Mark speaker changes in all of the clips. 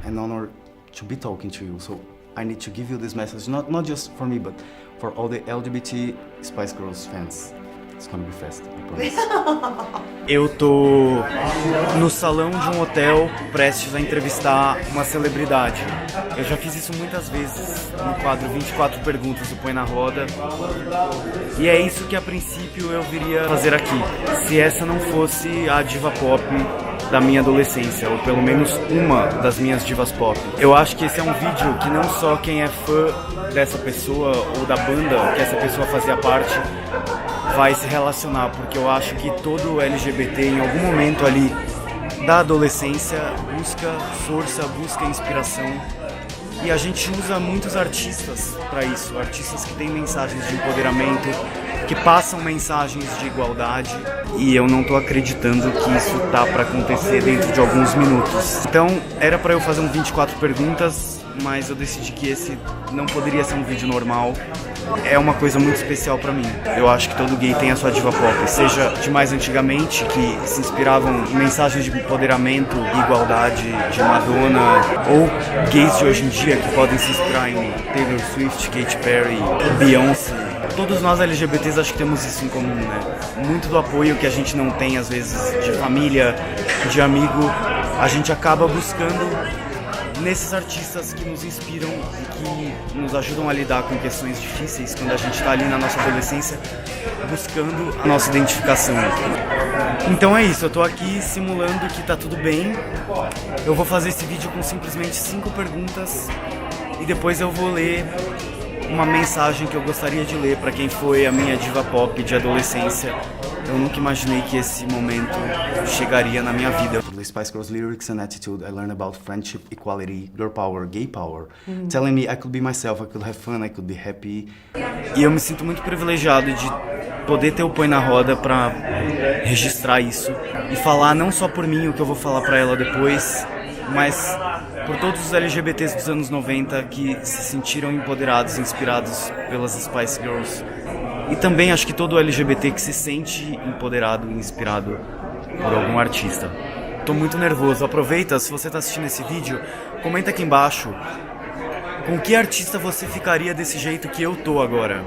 Speaker 1: an honor to be talking to you. So I need to give you this message, not just for me, but for all the LGBT Spice Girls fans. It's gonna be fast, I promise. Eu tô no salão de um hotel prestes a entrevistar uma celebridade. Eu já fiz isso muitas vezes no quadro 24 Perguntas do Põe Na Roda. E é isso que a princípio eu viria fazer aqui, se essa não fosse a diva pop da minha adolescência, ou pelo menos uma das minhas divas pop. Eu acho que esse é um vídeo que não só quem é fã dessa pessoa ou da banda que essa pessoa fazia parte vai se relacionar, porque eu acho que todo LGBT em algum momento ali da adolescência busca força, busca inspiração. E a gente usa muitos artistas para isso, artistas que têm mensagens de empoderamento, que passam mensagens de igualdade, e eu não tô acreditando que isso tá para acontecer dentro de alguns minutos. Então, era para eu fazer um 24 perguntas, mas eu decidi que esse não poderia ser um vídeo normal. É uma coisa muito especial pra mim. Eu acho que todo gay tem a sua diva pop, seja de mais antigamente, que se inspiravam em mensagens de empoderamento e igualdade de Madonna, ou gays de hoje em dia que podem se inspirar em Taylor Swift, Katy Perry, Beyoncé. Todos nós LGBTs acho que temos isso em comum, né? Muito do apoio que a gente não tem às vezes de família, de amigo, a gente acaba buscando nesses artistas que nos inspiram e que nos ajudam a lidar com questões difíceis quando a gente está ali na nossa adolescência buscando a nossa identificação. Então é isso, eu tô aqui simulando que tá tudo bem. Eu vou fazer esse vídeo com simplesmente 5 perguntas e depois eu vou ler uma mensagem que eu gostaria de ler para quem foi a minha diva pop de adolescência. Eu nunca imaginei que esse momento chegaria na minha vida. The Spice Girls lyrics and attitude, I learned about friendship, equality, girl power, gay power. Telling me I could be myself, I could have fun, I could be happy. E eu me sinto muito privilegiado de poder ter o Põe Na Roda para registrar isso e falar não só por mim, o que eu vou falar para ela depois, mas por todos os LGBTs dos anos 90 que se sentiram empoderados, inspirados pelas Spice Girls. E também acho que todo LGBT que se sente empoderado e inspirado por algum artista. Tô muito nervoso. Aproveita, se você tá assistindo esse vídeo, comenta aqui embaixo com que artista você ficaria desse jeito que eu tô agora.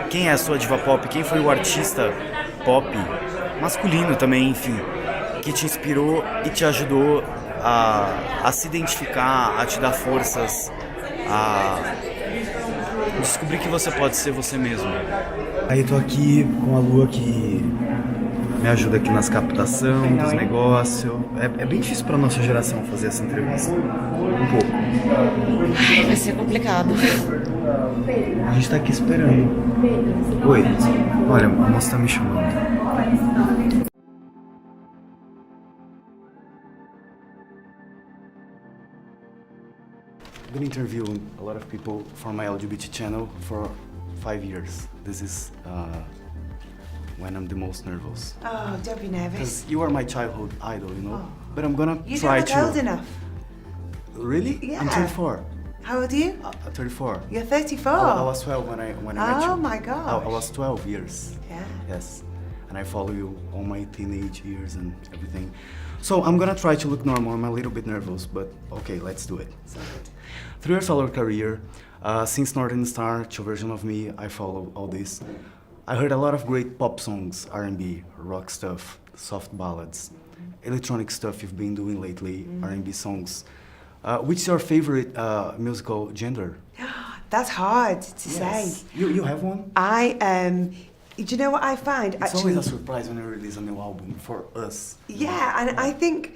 Speaker 1: Quem é a sua diva pop? Quem foi o artista pop, masculino também, enfim, que te inspirou e te ajudou a se identificar, a te dar forças, a descobrir que você pode ser você mesmo. Aí eu tô aqui com a Lua que me ajuda aqui nas captação dos negócios. É bem difícil pra nossa geração fazer essa entrevista. Um pouco.
Speaker 2: Vai ser complicado.
Speaker 1: A gente tá aqui esperando. Oi. Olha, a moça tá me chamando. I've been interviewing a lot of people for my LGBT channel for 5 years. This is when I'm the most nervous.
Speaker 2: Oh, don't be nervous.
Speaker 1: Because you are my childhood idol, you know?
Speaker 2: Oh.
Speaker 1: But I'm gonna
Speaker 2: You
Speaker 1: try
Speaker 2: don't
Speaker 1: to...
Speaker 2: look old enough.
Speaker 1: Really?
Speaker 2: Yeah.
Speaker 1: I'm 34.
Speaker 2: How old are you?
Speaker 1: 34.
Speaker 2: You're 34.
Speaker 1: I was 12 when I met you.
Speaker 2: Oh my gosh.
Speaker 1: I was 12 years.
Speaker 2: Yeah.
Speaker 1: Yes. And I follow you all my teenage years and everything. So I'm gonna try to look normal. I'm a little bit nervous, but okay, let's do it.
Speaker 2: So good.
Speaker 1: 3 years older career. Since Northern Star to Version of Me, I follow all this. I heard a lot of great pop songs, R&B, rock stuff, soft ballads, electronic stuff you've been doing lately, R&B songs. Which is your favorite musical gender?
Speaker 2: That's hard to say.
Speaker 1: You have one?
Speaker 2: Do you know what I find?
Speaker 1: It's always a surprise when you release a new album for us.
Speaker 2: Yeah, and I think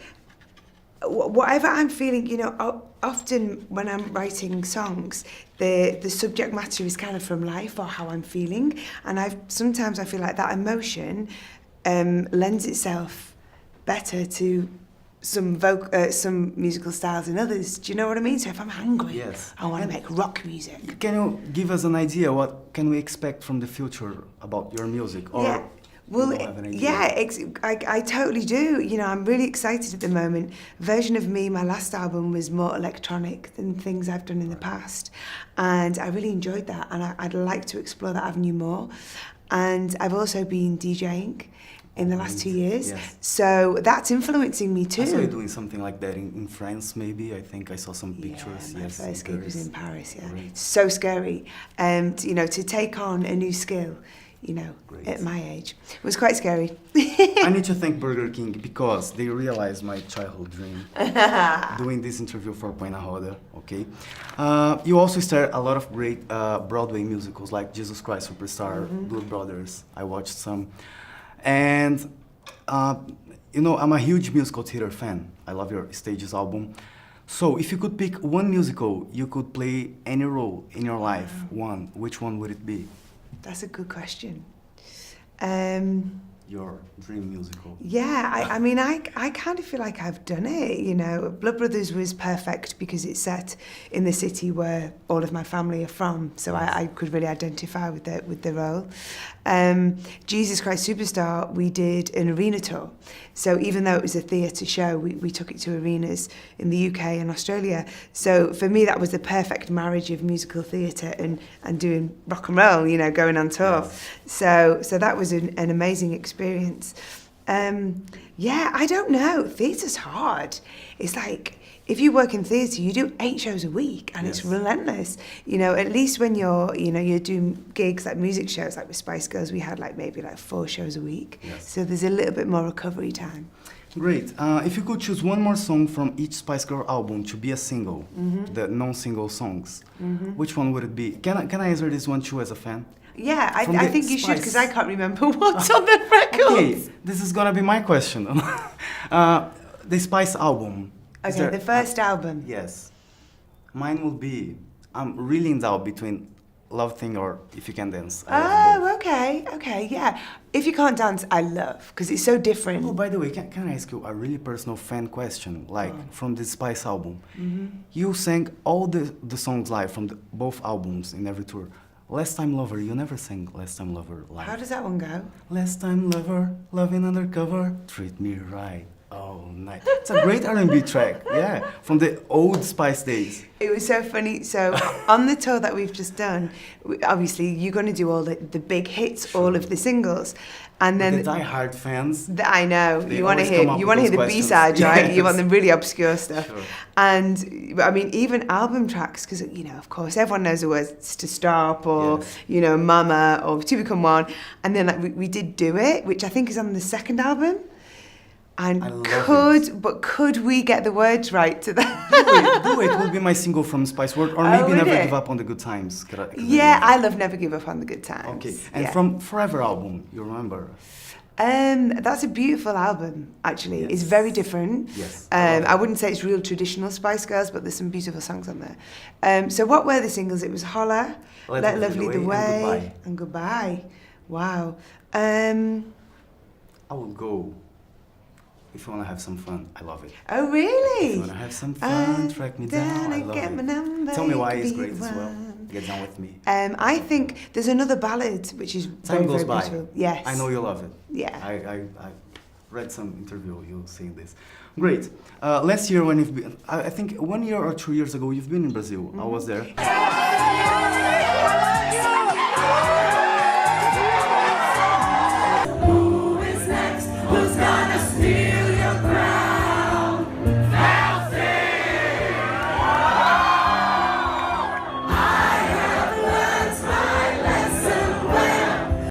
Speaker 2: whatever I'm feeling, you know, often when I'm writing songs, the subject matter is kind of from life or how I'm feeling, and sometimes I feel like that emotion lends itself better to some musical styles than others. Do you know what I mean? So if I'm hungry,
Speaker 1: yes.
Speaker 2: I want to make rock music.
Speaker 1: Can you give us an idea what can we expect from the future about your music? Or
Speaker 2: Yeah. Well,
Speaker 1: you don't have an idea?
Speaker 2: yeah, I totally do. You know, I'm really excited at the moment. Version of Me, my last album, was more electronic than things I've done in the past. And I really enjoyed that. And I'd like to explore that avenue more. And I've also been DJing in the last 2 years.
Speaker 1: Yes.
Speaker 2: So that's influencing me too.
Speaker 1: I saw you doing something like that in France, maybe. I think I saw some pictures.
Speaker 2: Yeah, my
Speaker 1: yes,
Speaker 2: first gig was in Paris, yeah.
Speaker 1: Great.
Speaker 2: So scary. And, you know, to take on a new skill, you know,
Speaker 1: Great.
Speaker 2: at my age, it was quite scary.
Speaker 1: I need to thank Burger King because they realized my childhood dream doing this interview for Põe Na Roda, okay? You also starred a lot of great Broadway musicals like Jesus Christ Superstar, Blood Brothers. I watched some. And, you know, I'm a huge musical theater fan. I love your Stages album. So if you could pick one musical you could play any role in your life, one, which one would it be?
Speaker 2: That's a good question.
Speaker 1: Your dream musical.
Speaker 2: Yeah, I mean, I kind of feel like I've done it, you know. Blood Brothers was perfect because it's set in the city where all of my family are from, so I could really identify with the role. Jesus Christ Superstar, we did an arena tour. So even though it was a theatre show, we took it to arenas in the UK and Australia. So for me, that was the perfect marriage of musical theatre and doing rock and roll, you know, going on tour.
Speaker 1: Yes.
Speaker 2: So that was an amazing experience. Yeah, I don't know. Theatre's hard. It's like, if you work in theatre, you do 8 shows a week and it's relentless. You know, at least when you're doing gigs like music shows, like with Spice Girls, we had maybe 4 shows a week.
Speaker 1: Yes.
Speaker 2: So there's a little bit more recovery time.
Speaker 1: Great. If you could choose one more song from each Spice Girl album to be a single, the non-single songs, which one would it be? Can I answer this one too as a fan?
Speaker 2: Yeah,
Speaker 1: From
Speaker 2: I
Speaker 1: the
Speaker 2: think you should,
Speaker 1: Spice.
Speaker 2: because I can't remember what's on the records.
Speaker 1: Okay, this is gonna be my question. The Spice album. Is
Speaker 2: Okay,
Speaker 1: there-
Speaker 2: the first album.
Speaker 1: Yes. Mine will be, I'm really in doubt between Love Thing or If You Can Dance. I love both.
Speaker 2: Oh, okay, yeah. If You Can't Dance, I love, because it's so different.
Speaker 1: Oh, by the way, can I ask you a really personal fan question? Like, from the Spice album. You sang all the songs live from both albums in every tour. Last Time Lover, you never sang Last Time Lover live.
Speaker 2: How does that one go?
Speaker 1: Last time lover, loving undercover, treat me right all night. It's a great R&B track, yeah, from the old Spice days.
Speaker 2: It was so funny. So on the tour that we've just done, obviously you're going to do all the big hits, all of the singles, and then
Speaker 1: The die-hard fans.
Speaker 2: I know
Speaker 1: They
Speaker 2: you want to
Speaker 1: always come
Speaker 2: hear
Speaker 1: up
Speaker 2: you
Speaker 1: with
Speaker 2: want to hear
Speaker 1: those
Speaker 2: the
Speaker 1: questions.
Speaker 2: B-sides, right? You want
Speaker 1: Yes.
Speaker 2: the really obscure stuff.
Speaker 1: Sure.
Speaker 2: And I mean, even album tracks, because you know, of course, everyone knows the words to stop or
Speaker 1: Yes.
Speaker 2: you know, Mama or To Become One, and then we did Do It, which I think is on the second album. And
Speaker 1: I love
Speaker 2: could we get the words right to that?
Speaker 1: Do It will be my single from Spice World, or
Speaker 2: Oh,
Speaker 1: maybe
Speaker 2: would
Speaker 1: Never
Speaker 2: it?
Speaker 1: Give Up on the Good Times.
Speaker 2: Yeah, I love Never Give Up on the Good Times.
Speaker 1: Okay, and
Speaker 2: yeah.
Speaker 1: from Forever album, you remember?
Speaker 2: That's a beautiful album, actually.
Speaker 1: Yes.
Speaker 2: It's very different.
Speaker 1: Yes, I love it.
Speaker 2: I wouldn't say it's real traditional Spice Girls, but there's some beautiful songs on there. So what were the singles? It was Holla, Let Love Lead the Way, and Goodbye. Wow.
Speaker 1: I will go. If you want to have some fun, I love it.
Speaker 2: Oh, really?
Speaker 1: If you want to have some fun, track me down, I love
Speaker 2: get my
Speaker 1: it.
Speaker 2: number,
Speaker 1: Tell me why
Speaker 2: you
Speaker 1: it's
Speaker 2: could
Speaker 1: great
Speaker 2: be
Speaker 1: as well.
Speaker 2: one.
Speaker 1: Get down with me.
Speaker 2: I think there's another ballad which is
Speaker 1: Time
Speaker 2: very,
Speaker 1: goes
Speaker 2: very
Speaker 1: by.
Speaker 2: beautiful. Yes.
Speaker 1: I know you love it.
Speaker 2: Yeah.
Speaker 1: I read some interview you saying this. Great. Last year when you've been, I think 1 year or 2 years ago, you've been in Brazil. I was there.
Speaker 3: Who is next? Who's gonna steal your crown?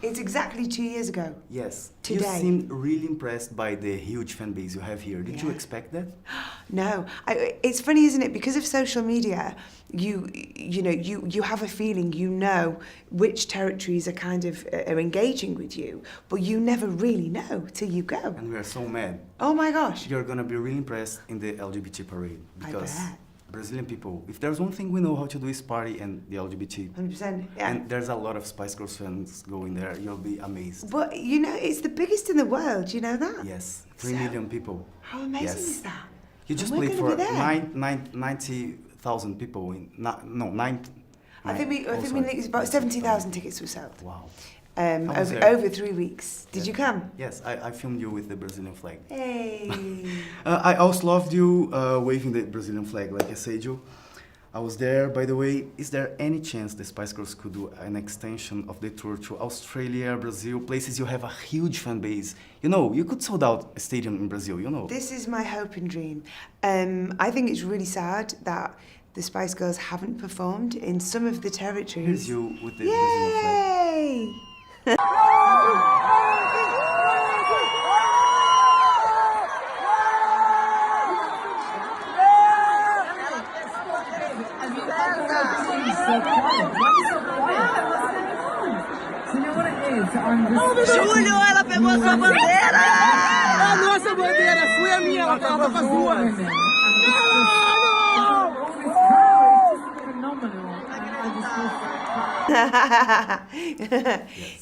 Speaker 2: It's exactly 2 years ago.
Speaker 1: Yes.
Speaker 2: Today.
Speaker 1: You seemed really impressed by the huge fan base you have here. Did you
Speaker 2: Yeah.
Speaker 1: expect that?
Speaker 2: No, it's funny, isn't it? Because of social media, you have a feeling, you know which territories are kind of are engaging with you, but you never really know till you go.
Speaker 1: And we are so mad.
Speaker 2: Oh my gosh!
Speaker 1: You're gonna be really impressed in the LGBT parade because
Speaker 2: bet.
Speaker 1: Brazilian people, if there's one thing we know how to do is party and the LGBT.
Speaker 2: 100%. Yeah.
Speaker 1: And there's a lot of Spice Girls fans going there. You'll be amazed.
Speaker 2: But you know, it's the biggest in the world. You know that?
Speaker 1: Yes, 3
Speaker 2: So,
Speaker 1: million people.
Speaker 2: How amazing
Speaker 1: Yes.
Speaker 2: is that?
Speaker 1: You just
Speaker 2: And we're
Speaker 1: played
Speaker 2: gonna
Speaker 1: for
Speaker 2: be there.
Speaker 1: 90,000 people in nine.
Speaker 2: I think it's about 70,000 tickets were sold.
Speaker 1: Wow. I was there.
Speaker 2: Over 3 weeks. Did you come?
Speaker 1: Yes, I filmed you with the Brazilian flag.
Speaker 2: Hey.
Speaker 1: I also loved you waving the Brazilian flag, like I said you. I was there, by the way. Is there any chance the Spice Girls could do an extension of the tour to Australia, Brazil, places you have a huge fan base? You know, you could sold out a stadium in Brazil, you know.
Speaker 2: This is my hope and dream. I think it's really sad that the Spice Girls haven't performed in some of the territories.
Speaker 1: Here's you with the Brazilian flag.
Speaker 2: Yay!
Speaker 4: Júlio, ela pegou a sua bandeira! A nossa bandeira, foi a minha, ela tava com as duas.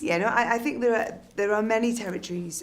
Speaker 2: Yeah, no, I think there are many territories,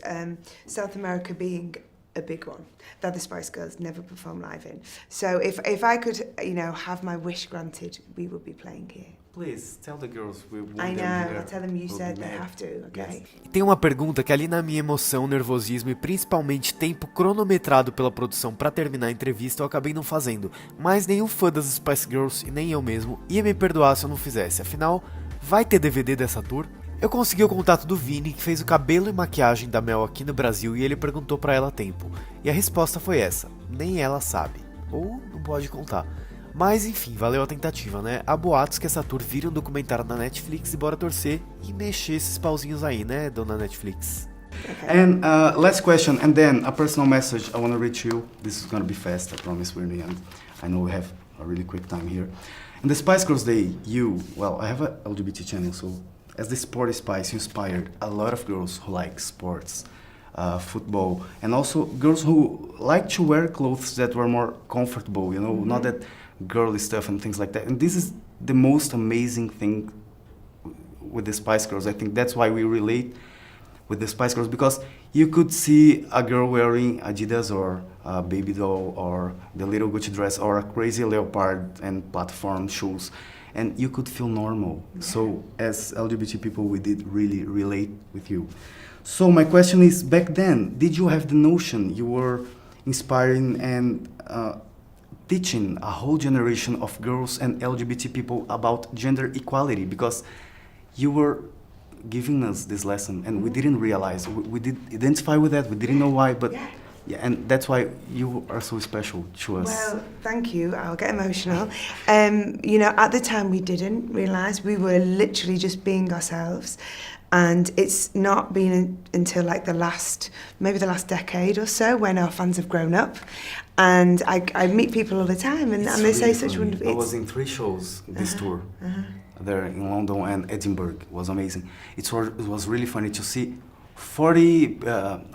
Speaker 2: South America being a big one, that the Spice Girls never perform live in. So if I could, you know, have my wish granted, we would be playing here.
Speaker 1: Please, tell the girls we want
Speaker 2: I
Speaker 1: them
Speaker 2: know,
Speaker 1: here.
Speaker 2: I'll tell them you
Speaker 1: We'll
Speaker 2: said
Speaker 1: be
Speaker 2: they
Speaker 1: mad.
Speaker 2: have to, okay?
Speaker 1: Yes.
Speaker 5: Tem uma pergunta que ali na minha emoção, nervosismo e principalmente tempo cronometrado pela produção pra terminar a entrevista eu acabei não fazendo, mas nenhum fã das Spice Girls e nem eu mesmo ia me perdoar se eu não fizesse, afinal, vai ter DVD dessa tour? Eu consegui o contato do Vini, que fez o cabelo e maquiagem da Mel aqui no Brasil e ele perguntou pra ela a tempo, e a resposta foi essa, nem ela sabe, ou não pode contar. Mas enfim, valeu a tentativa, né? Há boatos que essa tour vira um documentário na Netflix e bora torcer e mexer esses pauzinhos aí, né, dona Netflix?
Speaker 1: And last question, and then a personal message I want to reach you. This is going to be fast, I promise we're in the end. I know we have a really quick time here. In the Spice Girls Day, I have a LGBT channel, so as the sporty Spice, you inspired a lot of girls who like sports, football, and also girls who like to wear clothes that were more comfortable, you know, not that girly stuff and things like that. And this is the most amazing thing with the Spice Girls. I think that's why we relate with the Spice Girls, because you could see a girl wearing Adidas or a baby doll or the little Gucci dress or a crazy leopard and platform shoes, and you could feel normal. So as LGBT people, we did really relate with you. So my question is, back then, did you have the notion you were inspiring and teaching a whole generation of girls and LGBT people about gender equality? Because you were giving us this lesson and we didn't realize, we did identify with that, we didn't know why, but yeah, and that's why you are so special to us.
Speaker 2: Well, thank you. I'll get emotional. You know, at the time we didn't realise, we were literally just being ourselves. And it's not been until like maybe the last decade or so when our fans have grown up. And I meet people all the time and they say such wonderful...
Speaker 1: I was in 3 shows this tour, there in London and Edinburgh. It was amazing. It was really funny to see 40,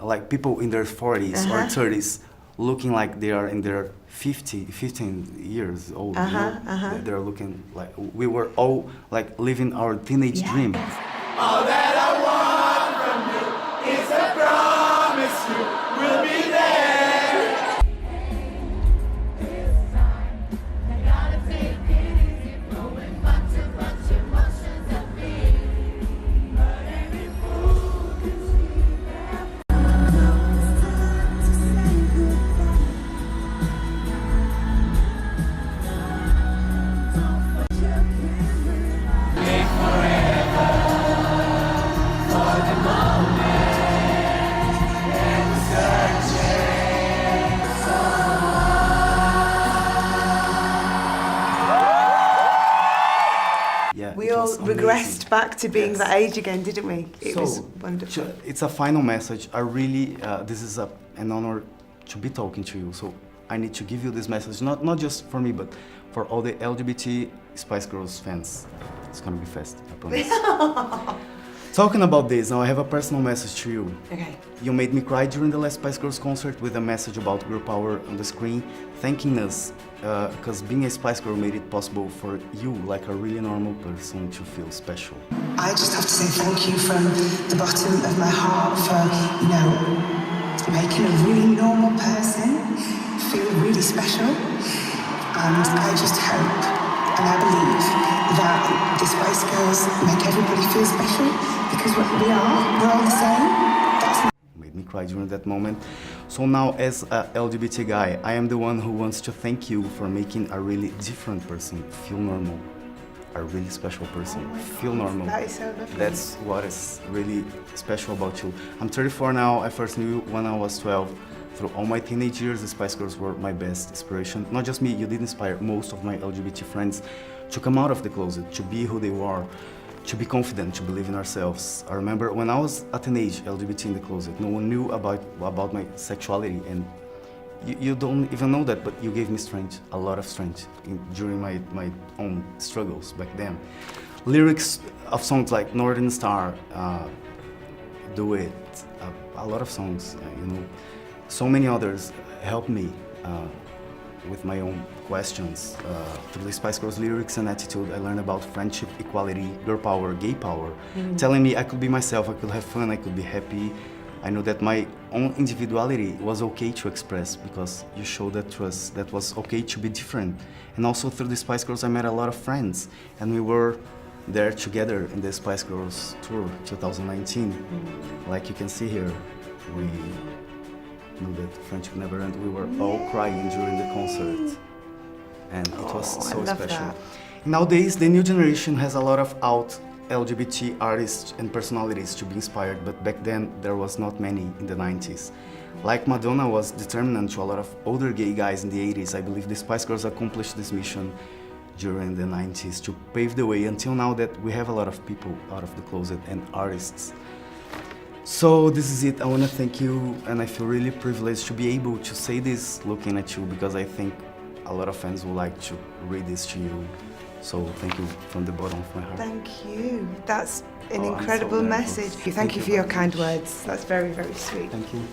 Speaker 1: like people in their 40s or 30s looking like they are in their 15 years old. You know? They're looking like we were all like living our teenage dream.
Speaker 3: All that I want from you is a promise you will be there. This time, I gotta take it easy, flowing much emotions of me. But any fool can see that. It's time to say goodbye. Don't forget your camera. Live forever.
Speaker 2: We all regressed back to being that age again, didn't we? It was wonderful.
Speaker 1: It's a final message. I really, this is an honor to be talking to you. So I need to give you this message, not just for me, but for all the LGBT Spice Girls fans. It's gonna be fast, I promise. Talking about this, now I have a personal message to you.
Speaker 2: Okay.
Speaker 1: You made me cry during the last Spice Girls concert with a message about girl power on the screen, thanking us, because being a Spice Girl made it possible for you, like a really normal person, to feel special.
Speaker 6: I just have to say thank you from the bottom of my heart for, you know, making a really normal person feel really special. And I just hope and I believe that the Spice Girls make everybody feel special, because we're all the same.
Speaker 1: Made me cry during that moment. So now, as a LGBT guy, I am the one who wants to thank you for making a really different person feel normal. A really special person feel normal.
Speaker 2: That is so lovely.
Speaker 1: That's what is really special about you. I'm 34 now. I first knew you when I was 12. Through all my teenage years, the Spice Girls were my best inspiration. Not just me, you did inspire most of my LGBT friends to come out of the closet, to be who they were, to be confident, to believe in ourselves. I remember when I was a teenage LGBT in the closet, no one knew about my sexuality, and you don't even know that, but you gave me strength, a lot of strength, during my own struggles back then. Lyrics of songs like Northern Star, Do It, a lot of songs, so many others helped me with my own questions. Through the Spice Girls lyrics and attitude, I learned about friendship, equality, girl power, gay power, telling me I could be myself, I could have fun, I could be happy. I know that my own individuality was okay to express because you showed that was okay to be different. And also through the Spice Girls, I met a lot of friends, and we were there together in the Spice Girls tour 2019. Like you can see here, we knew that friendship never ended. We were all crying during the concert, and it was so special.
Speaker 2: That.
Speaker 1: Nowadays, the new generation has a lot of out LGBT artists and personalities to be inspired, but back then there was not many in the 90s. Like Madonna was determinant to a lot of older gay guys in the 80s, I believe the Spice Girls accomplished this mission during the 90s to pave the way until now that we have a lot of people out of the closet and artists. So this is it. I want to thank you, and I feel really privileged to be able to say this looking at you, because I think a lot of fans would like to read this to you. So thank you from the bottom of my heart.
Speaker 2: Thank you. That's an
Speaker 1: I'm so
Speaker 2: incredible
Speaker 1: nervous.
Speaker 2: message. Thank you for your kind words. That's very, very sweet.
Speaker 1: Thank you.